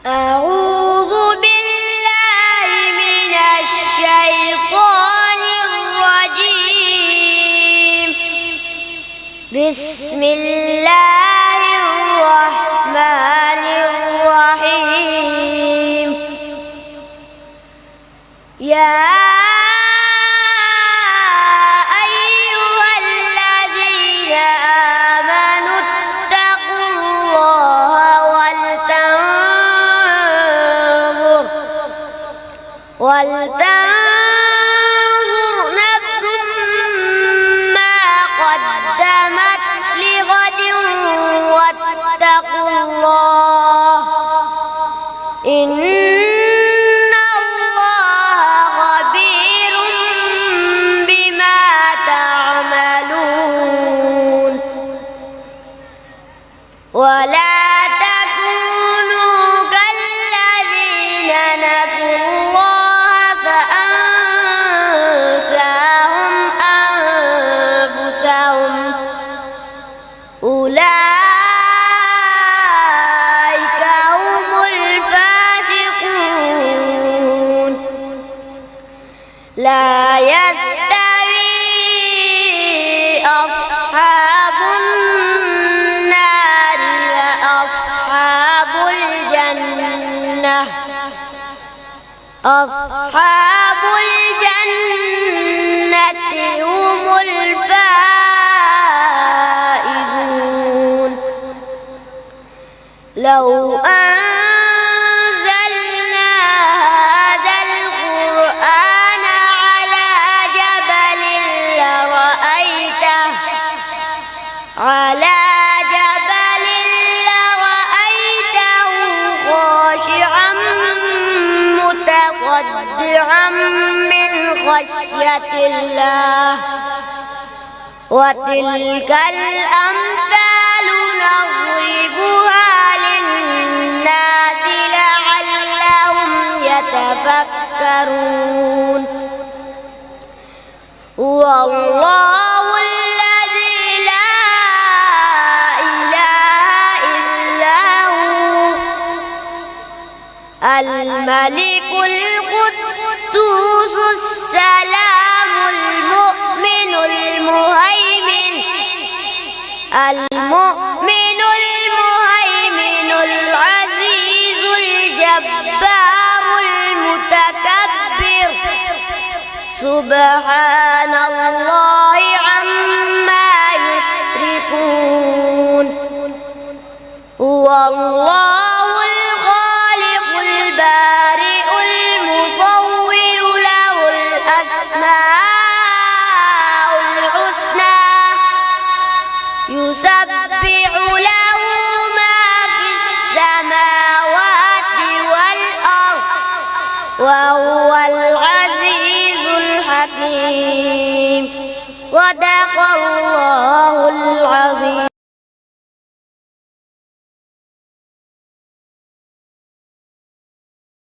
أعوذ بالله من الشيطان الرجيم. بسم الله الرحمن الرحيم. يا أيها الذين آمنوا اتقوا الله ولتنظر نفس ما قدمت لغد واتقوا الله إن الله خبير بما تعملون. ولا تكونوا كالذين نسوا الله فأنساهم أنفسهم أولئك هم الفاسقون. لا يستوي أصحاب النار وأصحاب الجنة أصحاب الجنة هم الفائزون. لو أنزلنا هذا القرآن على جبل لرأيته خاشعا متصدعا من خشية الله. وتلك الأمثال نضربها للناس لعلهم يتفكرون. والله الذي لا إله إلا هو الملك القدوس السلام المؤمن المهيمن العزيز الجبار المتكبر. سبحان الله عما يشركون. هو الله الخالق البارئ المصور له الأسماء الحسنى يسبح له ما في السماوات والأرض وهو العزيز الحكيم. صدق